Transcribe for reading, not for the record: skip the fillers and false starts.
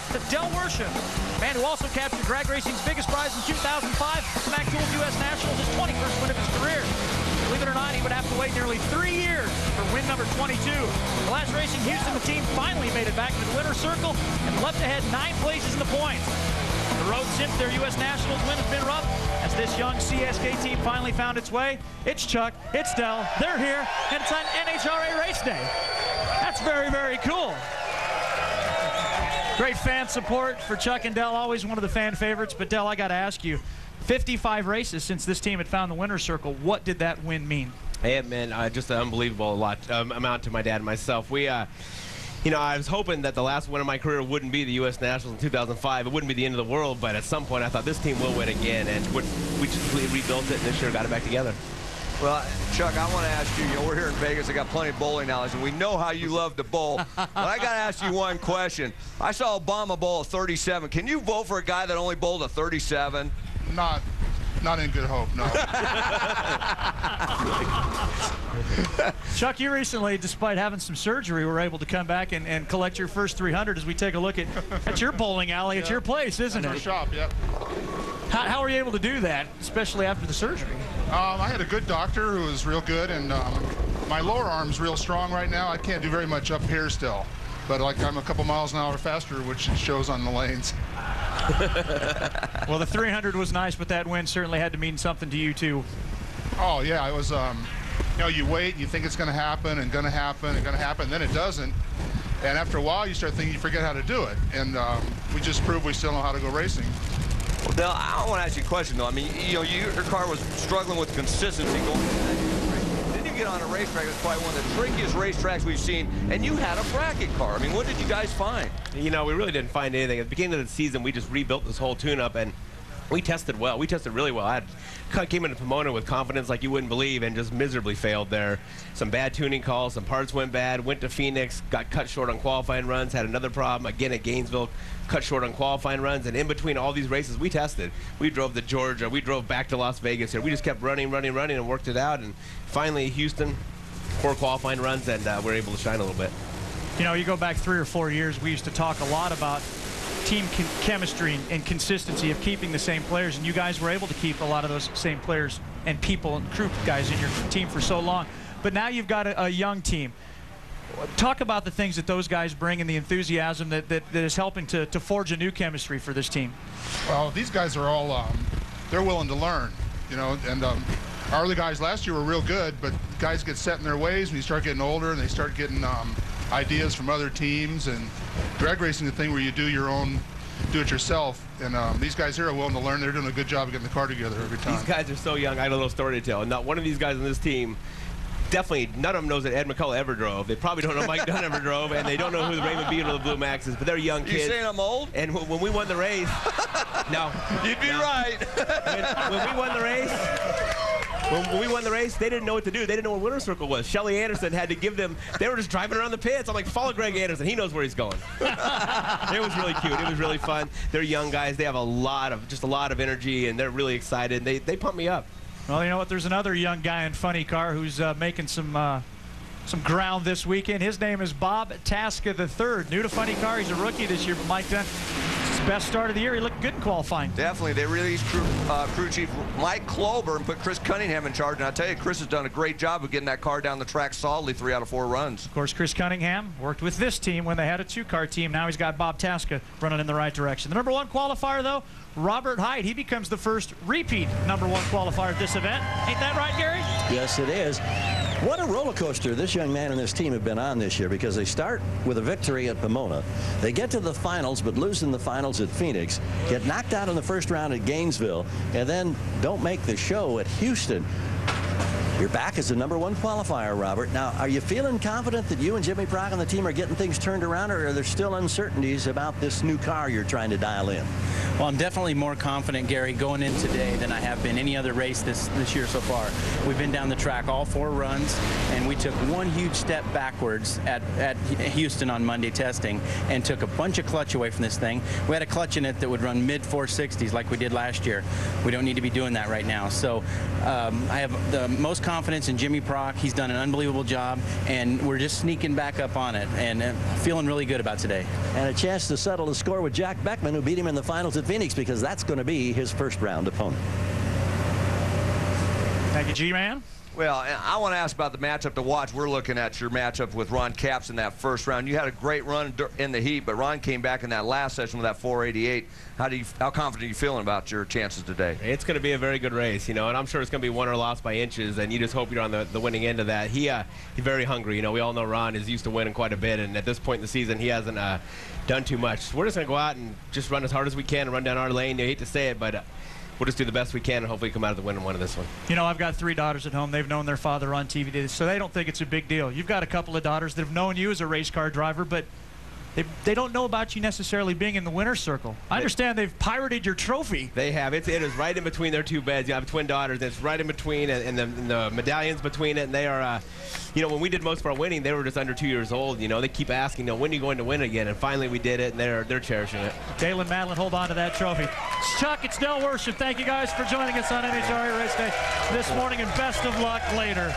to Del Worsham, man who also captured drag racing's biggest prize in 2005, Smack Tools U.S. Nationals, his 21st win of his career. Believe it or not, he would have to wait nearly 3 years for win number 22. The last race in Houston, the team finally made it back to the winner's circle and leapt ahead 9 places in the points. The road since their U.S. Nationals win has been rough as this young CSK team finally found its way. It's Chuck, it's Del, they're here, and it's on NHRA race day. That's very, very cool. Great fan support for Chuck and Del, always one of the fan favorites. But Del, I got to ask you, 55 races since this team had found the winner's circle. What did that win mean? It meant just an unbelievable amount to my dad and myself. We, you know, I was hoping that the last win of my career wouldn't be the U.S. Nationals in 2005. It wouldn't be the end of the world, but at some point I thought this team will win again, and we just completely rebuilt it, and this year got it back together. Well, Chuck, I want to ask you, we're here in Vegas. I got plenty of bowling knowledge, and we know how you love to bowl. But I got to ask you one question. I saw Obama bowl a 37. Can you vote for a guy that only bowled a 37? Not in good hope, no. Chuck, you recently, despite having some surgery, were able to come back and collect your first 300 as we take a look at your bowling alley at your place, isn't That's it? our shop, yep. How were you able to do that, especially after the surgery? I had a good doctor who was real good, and my lower arm's real strong right now. I can't do very much up here still, but like I'm a couple miles an hour faster, which shows on the lanes. Well, the 300 was nice, but that win certainly had to mean something to you too. Oh yeah, it was. You know, you wait, and you think it's going to happen, and going to happen, and going to happen, then it doesn't. And after a while, you start thinking you forget how to do it. And we just proved we still know how to go racing. Well, Del, I want to ask you a question, though. I mean, you know, your car was struggling with consistency going into that race. Then you get on a racetrack that's probably one of the trickiest racetracks we've seen, and you had a bracket car. I mean, what did you guys find? You know, we really didn't find anything. At the beginning of the season, we just rebuilt this whole tune-up, and we tested well. We tested really well. I came into Pomona with confidence like you wouldn't believe and just miserably failed there. Some bad tuning calls, some parts went bad, went to Phoenix, got cut short on qualifying runs, had another problem, again at Gainesville, cut short on qualifying runs, and in between all these races, we tested. We drove to Georgia, we drove back to Las Vegas here. We just kept running, and worked it out, and finally Houston, 4 qualifying runs, and we're able to shine a little bit. You know, you go back 3 or 4 years, we used to talk a lot about team chemistry and consistency of keeping the same players, and you guys were able to keep a lot of those same players and people and crew guys in your team for so long. But now you've got a young team. Talk about the things that those guys bring and the enthusiasm that is helping to forge a new chemistry for this team. Well, these guys are all, they're willing to learn, you know, and our early guys last year were real good, but guys get set in their ways when you start getting older and they start getting ideas from other teams, and drag racing is the thing where you do your own, do it yourself, and these guys here are willing to learn. They're doing a good job of getting the car together every time. These guys are so young. I have a little story to tell. Not one of these guys on this team, definitely none of them knows that Ed McCullough ever drove. They probably don't know Mike Dunn ever drove, and they don't know who the Raymond Beadle of the Blue Max is, but they're young kids. You saying I'm old? And when we won the race, no. You'd be right. When we won the race, when we won the race, they didn't know what to do. They didn't know what winner's circle was. Shelly Anderson had to give them, they were just driving around the pits. I'm like, follow Greg Anderson. He knows where he's going. It was really cute. It was really fun. They're young guys. They have a lot of energy, and they're really excited. They pump me up. Well, you know what? There's another young guy in funny car who's making some ground this weekend. His name is Bob Tasca III. New to funny car. He's a rookie this year, but Mike Dunn, his best start of the year. He looked good in qualifying. Definitely. They released crew chief Mike Klober and put Chris Cunningham in charge. And I tell you, Chris has done a great job of getting that car down the track solidly 3 out of 4 runs. Of course, Chris Cunningham worked with this team when they had a 2-car team. Now he's got Bob Tasca running in the right direction. The #1 qualifier, though, Robert Hight. He becomes the first repeat #1 qualifier at this event. Ain't that right, Gary? Yes, it is. What a roller coaster this young man and this team have been on this year, because they start with a victory at Pomona. They get to the finals, but lose in the finals at Phoenix, get knocked out in the first round at Gainesville, and then don't make the show at Houston. You're back as the #1 qualifier, Robert. Now, are you feeling confident that you and Jimmy Prock and the team are getting things turned around, or are there still uncertainties about this new car you're trying to dial in? Well, I'm definitely more confident, Gary, going in today than I have been any other race this year so far. We've been down the track all 4 runs, and we took one huge step backwards at Houston on Monday testing and took a bunch of clutch away from this thing. We had a clutch in it that would run mid-460s like we did last year. We don't need to be doing that right now. So I have the most confidence in Jimmy Prock. He's done an unbelievable job, and we're just sneaking back up on it and feeling really good about today. And a chance to settle the score with Jack Beckman, who beat him in the finals at Phoenix, because that's going to be his first-round opponent. Thank you, G-Man. Well, I want to ask about the matchup to watch. We're looking at your matchup with Ron Capps in that first round. You had a great run in the heat, but Ron came back in that last session with that 488. How confident are you feeling about your chances today? It's going to be a very good race, and I'm sure it's going to be won or lost by inches, and you just hope you're on the winning end of that. He's very hungry. We all know Ron is used to winning quite a bit, and at this point in the season, he hasn't done too much. So we're just going to go out and just run as hard as we can and run down our lane. I hate to say it, but we'll just do the best we can and hopefully come out of the winning one of this one. I've got 3 daughters at home. They've known their father on TV, so they don't think it's a big deal. You've got a couple of daughters that have known you as a race car driver, but they don't know about you necessarily being in the winner's circle. I understand they've pirated your trophy. They have. It is right in between their 2 beds. You have twin daughters, and it's right in between, and the medallions between it, and they are, when we did most of our winning, they were just under 2 years old. They keep asking, when are you going to win again? And finally we did it, and they're cherishing it. Dalen Madeline, hold on to that trophy. Chuck, it's Del Worsham. Thank you guys for joining us on NHRA Race Day this morning, and best of luck later.